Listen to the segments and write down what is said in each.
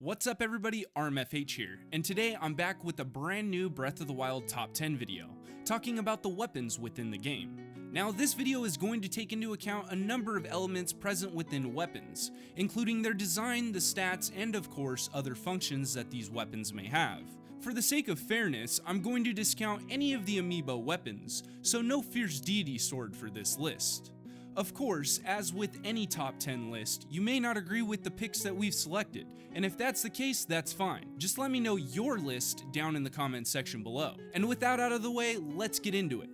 What's up everybody, RMFH here, and today I'm back with a brand new Breath of the Wild Top 10 video, talking about the weapons within the game. Now this video is going to take into account a number of elements present within weapons, including their design, the stats, and of course other functions that these weapons may have. For the sake of fairness, I'm going to discount any of the Amiibo weapons, so no Fierce Deity sword for this list. Of course, as with any top 10 list, you may not agree with the picks that we've selected, and if that's the case, that's fine. Just let me know your list down in the comments section below. And with that out of the way, let's get into it.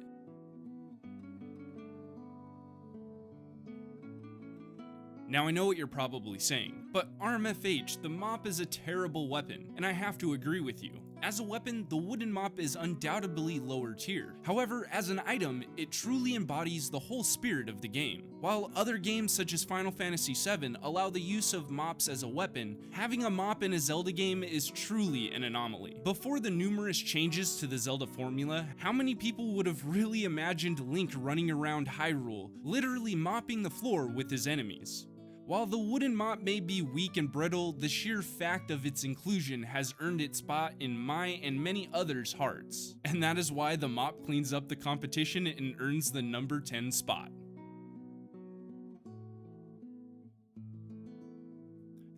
Now I know what you're probably saying, but RMFH, the mop is a terrible weapon, and I have to agree with you. As a weapon, the wooden mop is undoubtedly lower tier. However, as an item, it truly embodies the whole spirit of the game. While other games such as Final Fantasy VII allow the use of mops as a weapon, having a mop in a Zelda game is truly an anomaly. Before the numerous changes to the Zelda formula, how many people would have really imagined Link running around Hyrule, literally mopping the floor with his enemies? While the wooden mop may be weak and brittle, the sheer fact of its inclusion has earned its spot in my and many others' hearts. And that is why the mop cleans up the competition and earns the number 10 spot.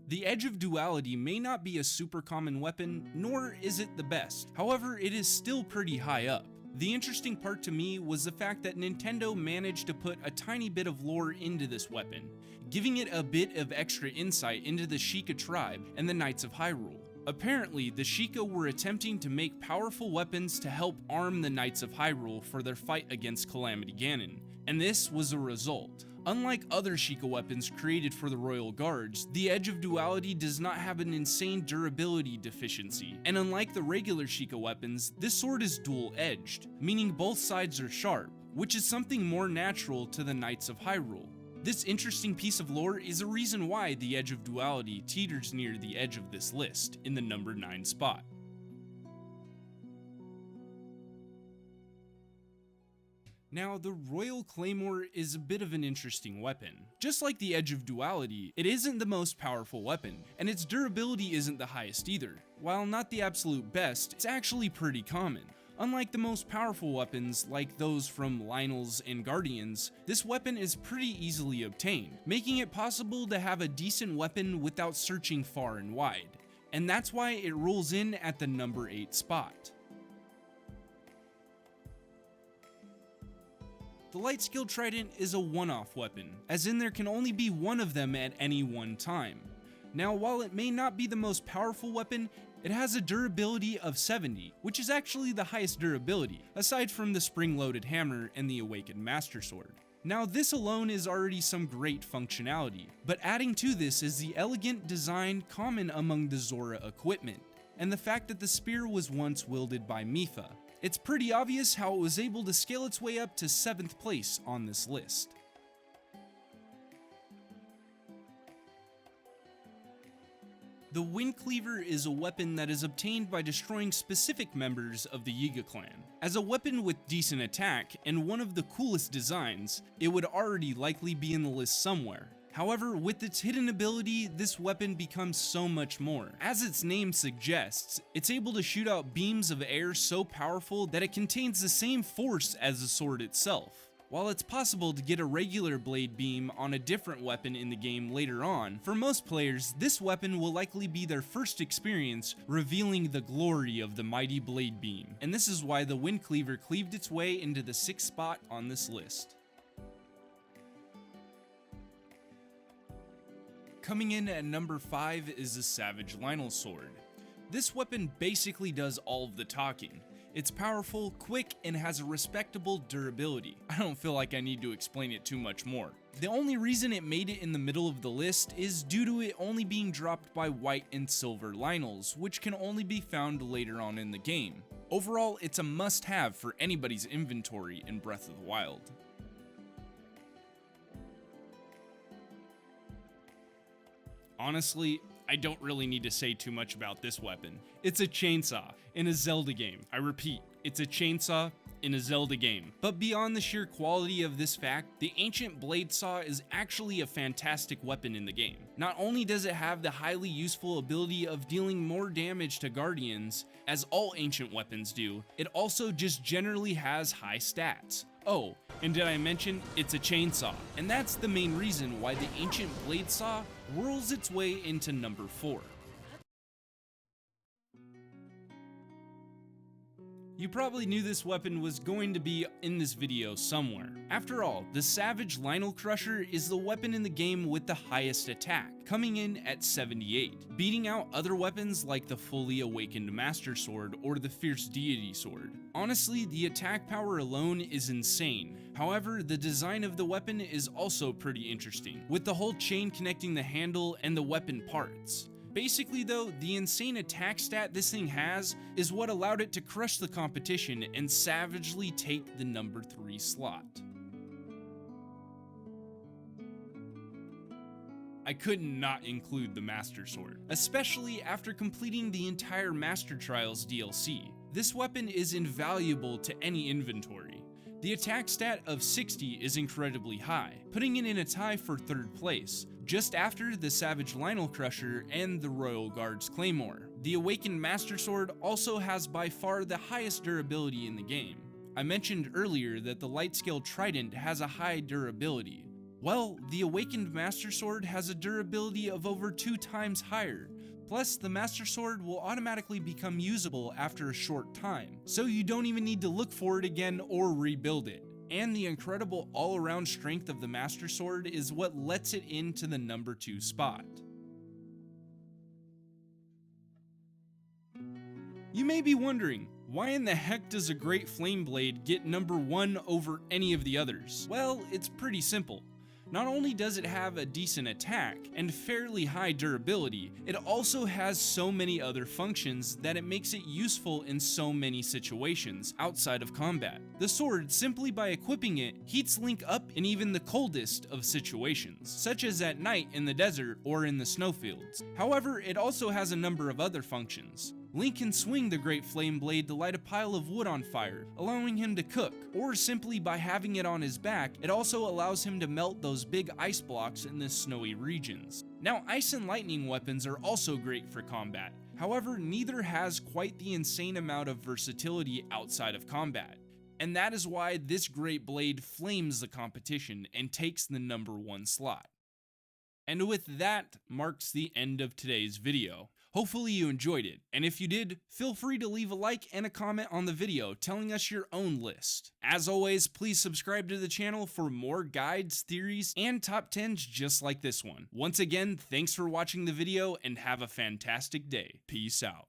The Edge of Duality may not be a super common weapon, nor is it the best. However, it is still pretty high up. The interesting part to me was the fact that Nintendo managed to put a tiny bit of lore into this weapon, giving it a bit of extra insight into the Sheikah tribe and the Knights of Hyrule. Apparently, the Sheikah were attempting to make powerful weapons to help arm the Knights of Hyrule for their fight against Calamity Ganon, and this was a result. Unlike other Sheikah weapons created for the Royal Guards, the Edge of Duality does not have an insane durability deficiency, and unlike the regular Sheikah weapons, this sword is dual-edged, meaning both sides are sharp, which is something more natural to the Knights of Hyrule. This interesting piece of lore is a reason why the Edge of Duality teeters near the edge of this list, in the number 9 spot. Now, the Royal Claymore is a bit of an interesting weapon. Just like the Edge of Duality, it isn't the most powerful weapon, and its durability isn't the highest either. While not the absolute best, it's actually pretty common. Unlike the most powerful weapons, like those from Lynels and Guardians, this weapon is pretty easily obtained, making it possible to have a decent weapon without searching far and wide. And that's why it rolls in at the number 8 spot. The Light-Skilled Trident is a one-off weapon, as in there can only be one of them at any one time. Now, while it may not be the most powerful weapon, it has a durability of 70, which is actually the highest durability, aside from the spring-loaded hammer and the Awakened Master Sword. Now, this alone is already some great functionality, but adding to this is the elegant design common among the Zora equipment, and the fact that the spear was once wielded by Mipha. It's pretty obvious how it was able to scale its way up to 7th place on this list. The Wind Cleaver is a weapon that is obtained by destroying specific members of the Yiga clan. As a weapon with decent attack and one of the coolest designs, it would already likely be in the list somewhere. However, with its hidden ability, this weapon becomes so much more. As its name suggests, it's able to shoot out beams of air so powerful that it contains the same force as the sword itself. While it's possible to get a regular blade beam on a different weapon in the game later on, for most players, this weapon will likely be their first experience revealing the glory of the mighty blade beam, and this is why the Wind Cleaver cleaved its way into the 6th spot on this list. Coming in at number 5 is the Savage Lynel Sword. This weapon basically does all of the talking. It's powerful, quick, and has a respectable durability. I don't feel like I need to explain it too much more. The only reason it made it in the middle of the list is due to it only being dropped by white and silver Lynels, which can only be found later on in the game. Overall, it's a must-have for anybody's inventory in Breath of the Wild. Honestly, I don't really need to say too much about this weapon. It's a chainsaw in a Zelda game. I repeat, it's a chainsaw in a Zelda game. But beyond the sheer quality of this fact, the Ancient Blade Saw is actually a fantastic weapon in the game. Not only does it have the highly useful ability of dealing more damage to guardians, as all ancient weapons do, it also just generally has high stats. Oh, and did I mention it's a chainsaw? And that's the main reason why the Ancient Blade Saw whirls its way into number 4. You probably knew this weapon was going to be in this video somewhere. After all, the Savage Lynel Crusher is the weapon in the game with the highest attack, coming in at 78, beating out other weapons like the Fully Awakened Master Sword or the Fierce Deity Sword. Honestly, the attack power alone is insane. However, the design of the weapon is also pretty interesting, with the whole chain connecting the handle and the weapon parts. Basically though, the insane attack stat this thing has is what allowed it to crush the competition and savagely take the number 3 slot. I could not include the Master Sword, especially after completing the entire Master Trials DLC. This weapon is invaluable to any inventory. The attack stat of 60 is incredibly high, putting it in a tie for 3rd place, just after the Savage Lynel Crusher and the Royal Guard's Claymore. The Awakened Master Sword also has by far the highest durability in the game. I mentioned earlier that the Lightscale Trident has a high durability. Well, the Awakened Master Sword has a durability of over 2 times higher. Plus, the Master Sword will automatically become usable after a short time, so you don't even need to look for it again or rebuild it. And the incredible all-around strength of the Master Sword is what lets it into the number 2 spot. You may be wondering, why in the heck does a Great Flame Blade get number 1 over any of the others? Well, it's pretty simple. Not only does it have a decent attack and fairly high durability, it also has so many other functions that it makes it useful in so many situations outside of combat. The sword, simply by equipping it, heats Link up in even the coldest of situations, such as at night in the desert or in the snowfields. However, it also has a number of other functions. Link can swing the Great Flame Blade to light a pile of wood on fire, allowing him to cook, or simply by having it on his back, it also allows him to melt those big ice blocks in the snowy regions. Now, ice and lightning weapons are also great for combat, however, neither has quite the insane amount of versatility outside of combat. And that is why this Great Blade flames the competition and takes the number 1 slot. And with that marks the end of today's video. Hopefully you enjoyed it, and if you did, feel free to leave a like and a comment on the video telling us your own list. As always, please subscribe to the channel for more guides, theories, and top 10s just like this one. Once again, thanks for watching the video and have a fantastic day. Peace out.